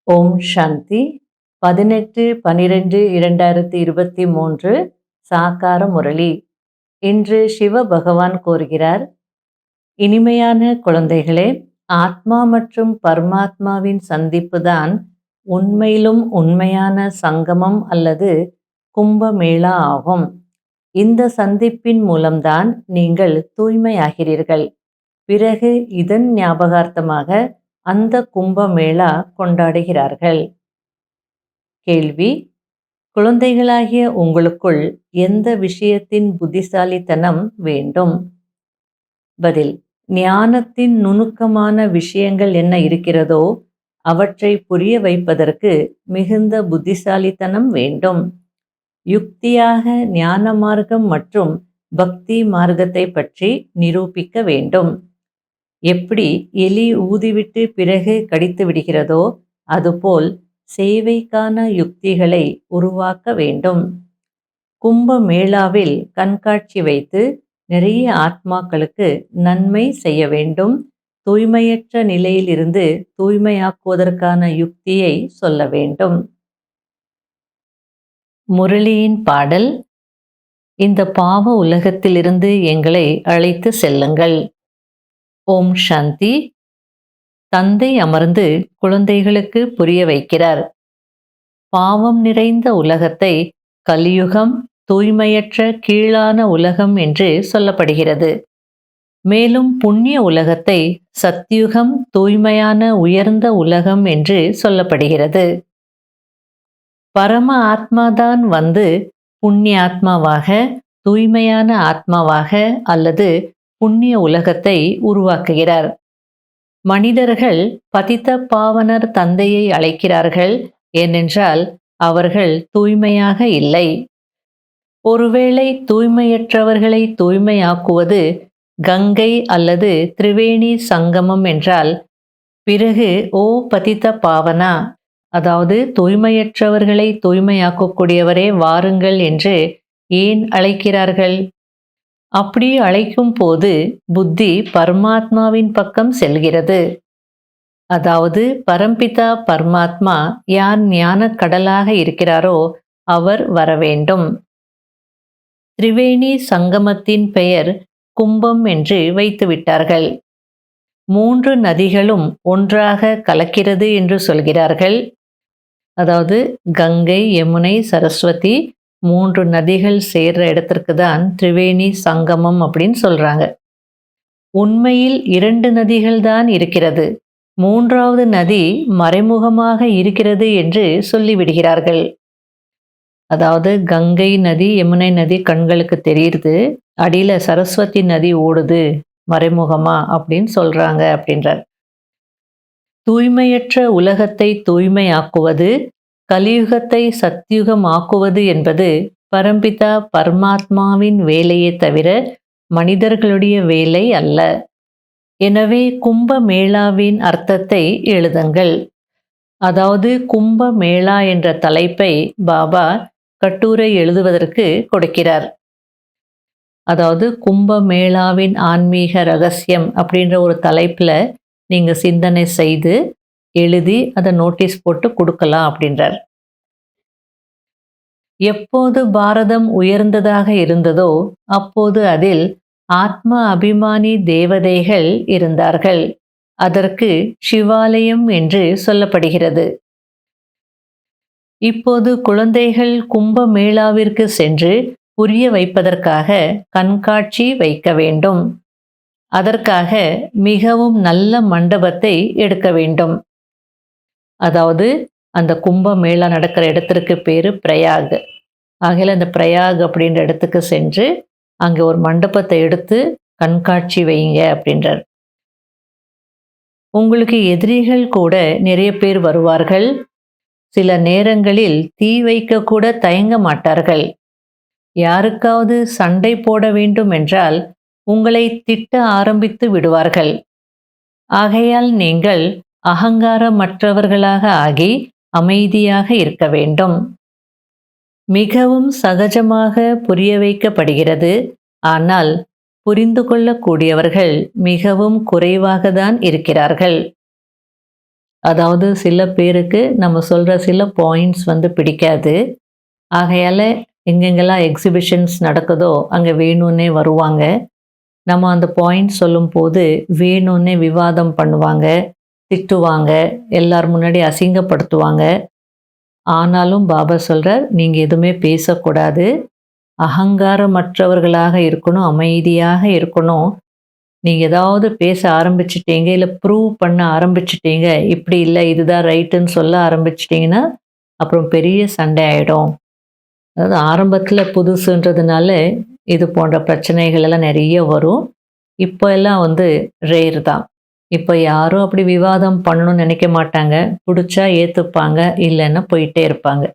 ஓம் சாந்தி 18/12/2023 சாகார முரளி. இன்று சிவ பகவான் கூறுகிறார், இனிமையான குழந்தைகளே, ஆத்மா மற்றும் பரமாத்மாவின் சந்திப்புதான் உண்மையிலும் உண்மையான சங்கமம் அல்லது கும்பமேளா ஆகும். இந்த சந்திப்பின் மூலம்தான் நீங்கள் தூய்மையாகிறீர்கள். பிறகு இதன் ஞாபகார்த்தமாக அந்த கும்பமேளா கொண்டாடுகிறார்கள். கேள்வி: குழந்தைகளாகிய உங்களுக்குள் எந்த விஷயத்தின் புத்திசாலித்தனம் வேண்டும்? பதில்: ஞானத்தின் நுணுக்கமான விஷயங்கள் என்ன இருக்கிறதோ அவற்றை புரிய வைப்பதற்கு மிகுந்த புத்திசாலித்தனம் வேண்டும். யுக்தியாக ஞான மார்க்கம் மற்றும் பக்தி மார்க்கத்தை பற்றி நிரூபிக்க வேண்டும். எப்படி எலி ஊதிவிட்டு பிறகு கடித்து விடுகிறதோ அதுபோல் சேவைக்கான யுக்திகளை உருவாக்க வேண்டும். கும்பமேளாவில் கண்காட்சி வைத்து நிறைய ஆத்மாக்களுக்கு நன்மை செய்ய வேண்டும். தூய்மையற்ற நிலையிலிருந்து தூய்மையாக்குவதற்கான யுக்தியை சொல்ல வேண்டும். முரளியின் பாடல்: இந்த பாவ உலகத்திலிருந்து எங்களை அழைத்து செல்லுங்கள். ஓம் சாந்தி. தந்தை அமர்ந்து குழந்தைகளுக்கு புரிய வைக்கிறார். பாவம் நிறைந்த உலகத்தை கலியுகம், தூய்மையற்ற கீழான உலகம் என்று சொல்லப்படுகிறது. மேலும் புண்ணிய உலகத்தை சத்யுகம், தூய்மையான உயர்ந்த உலகம் என்று சொல்லப்படுகிறது. பரம ஆத்மாதான் வந்து புண்ணிய ஆத்மாவாக, தூய்மையான ஆத்மாவாக அல்லது புண்ணிய உலகத்தை உருவாக்குகிறார். மனிதர்கள் பதித்த பாவனர் தந்தையை அழைக்கிறார்கள், ஏனென்றால் அவர்கள் தூய்மையாக இல்லை. ஒருவேளை தூய்மையற்றவர்களை தூய்மையாக்குவது கங்கை அல்லது திரிவேணி சங்கமம் என்றால், பிறகு ஓ பதித்த பாவனா, அதாவது தூய்மையற்றவர்களை தூய்மையாக்கக்கூடியவரே வாருங்கள் என்று ஏன் அழைக்கிறார்கள்? அப்படி அழைக்கும் போது புத்தி பரமாத்மாவின் பக்கம் செல்கிறது. அதாவது பரம்பிதா பரமாத்மா யார் ஞான கடலாக இருக்கிறாரோ அவர் வர வேண்டும். திரிவேணி சங்கமத்தின் பெயர் கும்பம் என்று வைத்துவிட்டார்கள். 3 நதிகளும் ஒன்றாக கலக்கிறது என்று சொல்கிறார்கள். அதாவது கங்கை, யமுனை, சரஸ்வதி 3 நதிகள் சேர்ற இடத்திற்கு தான் திரிவேணி சங்கமம் அப்படின்னு சொல்றாங்க. உண்மையில் 2 நதிகள் தான் இருக்கிறது. 3வது நதி மறைமுகமாக இருக்கிறது என்று சொல்லிவிடுகிறார்கள். அதாவது கங்கை நதி, யமுனை நதி கண்களுக்கு தெரியுது, அடியில சரஸ்வதி நதி ஓடுது மறைமுகமா அப்படின்னு சொல்றாங்க அப்படின்றார். தூய்மையற்ற உலகத்தை தூய்மையாக்குவது, கலியுகத்தை சத்யுகம் ஆக்குவது என்பது பரம்பிதா பரமாத்மாவின் வேலையே தவிர மனிதர்களுடைய வேலை அல்ல. எனவே கும்பமேளாவின் அர்த்தத்தை எழுதுங்கள். அதாவது கும்பமேளா என்ற தலைப்பை பாபா கட்டுரை எழுதுவதற்கு கொடுக்கிறார். அதாவது கும்பமேளாவின் ஆன்மீக ரகசியம் அப்படின்ற ஒரு தலைப்புல நீங்க சிந்தனை செய்து எழுதி அதை நோட்டீஸ் போட்டு கொடுக்கலாம் அப்படின்றார். எப்போது பாரதம் உயர்ந்ததாக இருந்ததோ அப்போது அதில் ஆத்ம அபிமானி தேவதைகள் இருந்தார்கள். அதற்கு சிவாலயம் என்று சொல்லப்படுகிறது. இப்போது குழந்தைகள் கும்பமேளாவிற்கு சென்று புரிய வைப்பதற்காக கண்காட்சி வைக்க வேண்டும். அதற்காக மிகவும் நல்ல மண்டபத்தை எடுக்க வேண்டும். அதாவது அந்த கும்பமேளா நடக்கிற இடத்திற்கு பேரு பிரயாக். ஆகையில அந்த பிரயாக் அப்படின்ற இடத்துக்கு சென்று அங்கே ஒரு மண்டபத்தை எடுத்து கண்காட்சி வைங்க அப்படின்றார். உங்களுக்கு எதிரிகள் கூட நிறைய பேர் வருவார்கள். சில நேரங்களில் தீ வைக்க கூட தயங்க மாட்டார்கள். யாருக்காவது சண்டை போட வேண்டும் என்றால் உங்களை திட்ட ஆரம்பித்து விடுவார்கள். ஆகையால் நீங்கள் அகங்காரமற்றவர்களாக ஆகி அமைதியாக இருக்க வேண்டும். மிகவும் சகஜமாக புரிய வைக்கப்படுகிறது. ஆனால் புரிந்து கொள்ளக்கூடியவர்கள் மிகவும் குறைவாக தான் இருக்கிறார்கள். அதாவது சில பேருக்கு நம்ம சொல்கிற சில பாயிண்ட்ஸ் பிடிக்காது. ஆகையால் எங்கெங்கெல்லாம் எக்ஸிபிஷன்ஸ் நடக்குதோ அங்கே வேணும்னே வருவாங்க. நம்ம அந்த பாயிண்ட் சொல்லும்போது வேணும்னே விவாதம் பண்ணுவாங்க, திட்டுவாங்க, எல்லார் முன்னாடி அசிங்கப்படுத்துவாங்க. ஆனாலும் பாபா சொல்கிறார், நீங்கள் எதுவுமே பேசக்கூடாது, அகங்காரமற்றவர்களாக இருக்கணும், அமைதியாக இருக்கணும். நீங்கள் ஏதாவது பேச ஆரம்பிச்சிட்டீங்க, இல்லை ப்ரூவ் பண்ண ஆரம்பிச்சிட்டீங்க, இப்படி இல்லை இதுதான் ரைட்டுன்னு சொல்ல ஆரம்பிச்சிட்டிங்கன்னா அப்புறம் பெரிய சண்டை ஆகிடும். அதாவது ஆரம்பத்தில் புதுசுன்றதுனால இது போன்ற பிரச்சனைகள் எல்லாம் நிறைய வரும். இப்போ எல்லாம் ரேர் தான். இப்போ யாரும் அப்படி விவாதம் பண்ணணும்னு நினைக்க மாட்டாங்க. பிடிச்சா ஏற்றுப்பாங்க, இல்லைன்னா போயிட்டே இருப்பாங்க.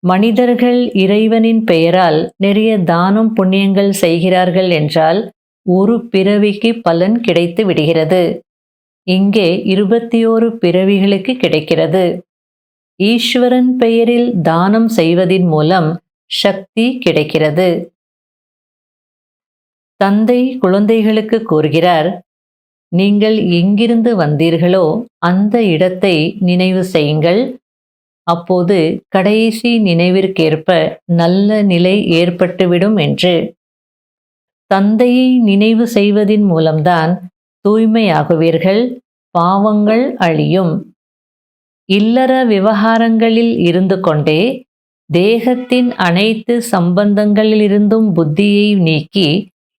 மனிதர்கள் இறைவனின் பெயரால் நிறைய தானம் புண்ணியங்கள் செய்கிறார்கள் என்றால் ஒரு பிறவிக்கு பலன் கிடைத்து விடுகிறது. இங்கே 21 பிறவிகளுக்கு கிடைக்கிறது. ஈஸ்வரன் பெயரில் தானம் செய்வதின் மூலம் சக்தி கிடைக்கிறது. தந்தை குழந்தைகளுக்கு கூறுகிறார், நீங்கள் எங்கிருந்து வந்தீர்களோ அந்த இடத்தை நினைவு செய்யுங்கள். அப்போது கடைசி நினைவிற்கேற்ப நல்ல நிலை ஏற்பட்டுவிடும் என்று. தந்தையை நினைவு செய்வதின் மூலம்தான் தூய்மையாகுவீர்கள், பாவங்கள் அழியும். இல்லற விவகாரங்களில் இருந்து கொண்டே தேகத்தின் அனைத்து சம்பந்தங்களிலிருந்தும் புத்தியை நீக்கி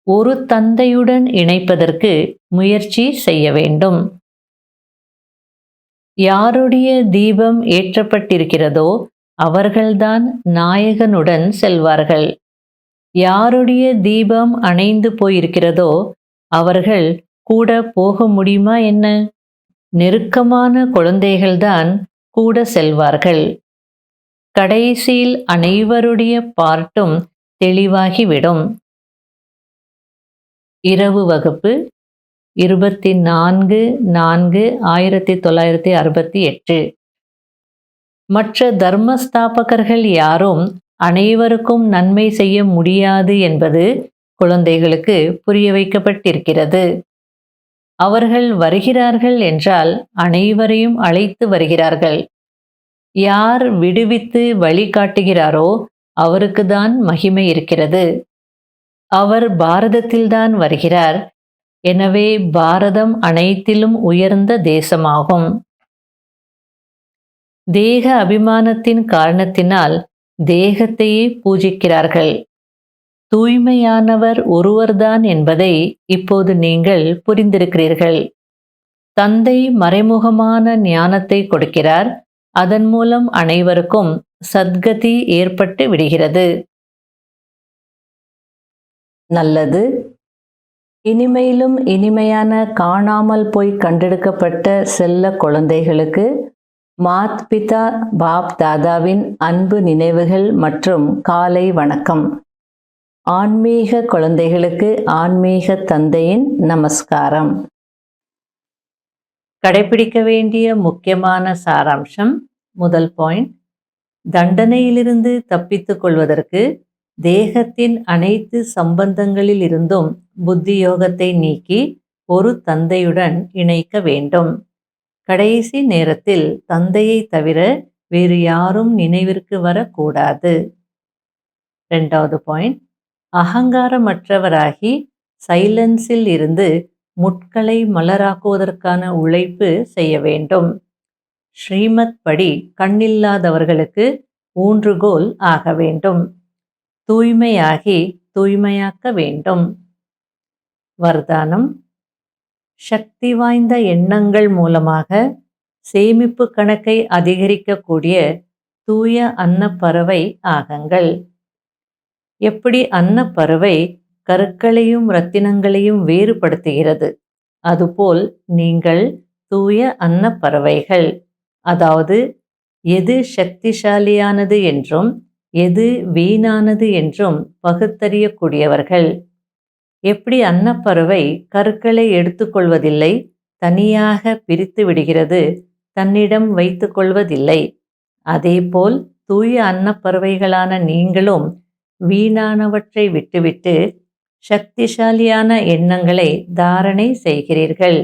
ஒரு தந்தையுடன் இணைப்பதற்கு முயற்சி செய்ய வேண்டும். யாருடைய தீபம் ஏற்றப்பட்டிருக்கிறதோ அவர்கள்தான் நாயகனுடன் செல்வார்கள். யாருடைய தீபம் அணைந்து போயிருக்கிறதோ அவர்கள் கூட போக முடியுமா என்ன? நெருக்கமான குழந்தைகள்தான் கூட செல்வார்கள். கடைசியில் அனைவருடைய பார்ட்டும் தெளிவாகிவிடும். இரவு வகுப்பு 24/4/1968. மற்ற தர்மஸ்தாபகர்கள் யாரும் அனைவருக்கும் நன்மை செய்ய முடியாது என்பது குழந்தைகளுக்கு புரிய வைக்கப்பட்டிருக்கிறது. அவர்கள் வருகிறார்கள் என்றால் அனைவரையும் அழைத்து வருகிறார்கள். யார் விடுவித்து வழிகாட்டுகிறாரோ அவருக்குதான் மகிமை இருக்கிறது. அவர் பாரதத்தில்தான் வருகிறார். எனவே பாரதம் அனைத்திலும் உயர்ந்த தேசமாகும். தேக அபிமானத்தின் காரணத்தினால் தேகத்தையே பூஜிக்கிறார்கள். தூய்மையானவர் ஒருவர்தான் என்பதை இப்போது நீங்கள் புரிந்திருக்கிறீர்கள். தந்தை மறைமுகமான ஞானத்தை கொடுக்கிறார். அதன் மூலம் அனைவருக்கும் சத்கதி ஏற்பட்டு விடுகிறது. நல்லது. இனிமையிலும் இனிமையான காணாமல் போய் கண்டெடுக்கப்பட்ட செல்ல குழந்தைகளுக்கு மாத் பிதா பாப் தாதாவின் அன்பு நினைவுகள் மற்றும் காலை வணக்கம். ஆன்மீக குழந்தைகளுக்கு ஆன்மீக தந்தையின் நமஸ்காரம். கடைபிடிக்க வேண்டிய முக்கியமான சாராம்சம். முதல் பாயிண்ட், தண்டனையிலிருந்து தப்பித்துக் கொள்வதற்கு தேகத்தின் அனைத்து சம்பந்தங்களில் இருந்தும் புத்தி யோகத்தை நீக்கி ஒரு தந்தையுடன் இணைக்க வேண்டும். கடைசி நேரத்தில் தந்தையை தவிர வேறு யாரும் நினைவிற்கு வரக்கூடாது. இரண்டாவது பாயிண்ட், அகங்காரமற்றவராகி சைலன்ஸில் இருந்து முட்களை மலராக்குவதற்கான உழைப்பு செய்ய வேண்டும். ஸ்ரீமத் படி கண்ணில்லாதவர்களுக்கு ஊன்றுகோல் ஆக வேண்டும். தூய்மையாகி தூய்மையாக்க வேண்டும். வர்தானம். சக்தி வாய்ந்த எண்ணங்கள் மூலமாக சேமிப்பு கணக்கை அதிகரிக்கக்கூடிய தூய அன்னப்பறவை ஆகுங்கள். எப்படி அன்னப்பறவை கற்களையும் இரத்தினங்களையும் வேறுபடுத்துகிறது, அதுபோல் நீங்கள் தூய அன்னப்பறவைகள். அதாவது எது சக்திசாலியானது என்றும் எது வீணானது என்றும் பகுத்தறியக்கூடியவர்கள். எப்படி அன்னப்பறவை கற்களை எடுத்துக்கொள்வதில்லை, தனியாக பிரித்து விடுகிறது, தன்னிடம் வைத்து கொள்வதில்லை. அதேபோல் தூய அன்னப்பறவைகளான நீங்களும் வீணானவற்றை விட்டுவிட்டு சக்திசாலியான எண்ணங்களை தாரணை செய்கிறீர்கள்.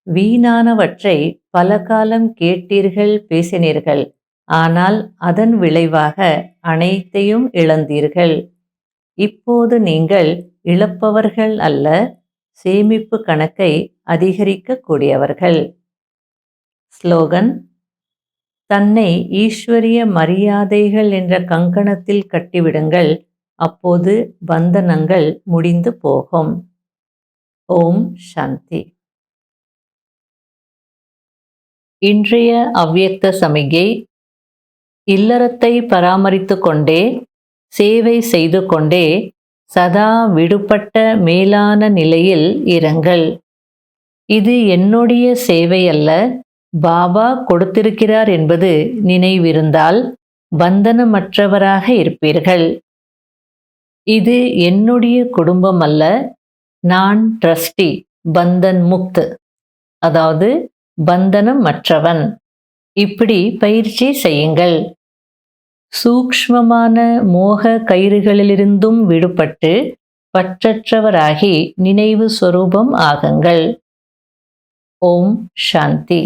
வீணானவற்றை பல காலம் கேட்டீர்கள், பேசினீர்கள். ஆனால் அதன் விளைவாக அனைத்தையும் இழந்தீர்கள். இப்போது நீங்கள் இழப்பவர்கள் அல்ல, சேமிப்பு கணக்கை அதிகரிக்கக்கூடியவர்கள். ஸ்லோகன்: தன்னை ஈஸ்வரிய மரியாதைகள் என்ற கங்கணத்தில் கட்டிவிடுங்கள், அப்போது பந்தனங்கள் முடிந்து போகும். ஓம் சாந்தி. இன்றைய அவ்யக்த சமிகை: இல்லறத்தை பராமரித்து கொண்டே, சேவை செய்து கொண்டே சதா விடுபட்ட மேலான நிலையில் இருங்கள். இது என்னுடைய சேவை அல்ல, பாபா கொடுத்திருக்கிறார் என்பது நினைவிருந்தால் பந்தனமற்றவராக இருப்பீர்கள். இது என்னுடைய குடும்பம் அல்ல, நான் ட்ரஸ்டி, பந்தன் முக்த், அதாவது பந்தனமற்றவன். இப்படி பயிற்சி செய்யுங்கள். சூக்ஷ்மமான மோக கயிறுகளிலிருந்தும் விடுபட்டு பற்றற்றவராகி நினைவு சொரூபம் ஆகுங்கள். ஓம் சாந்தி.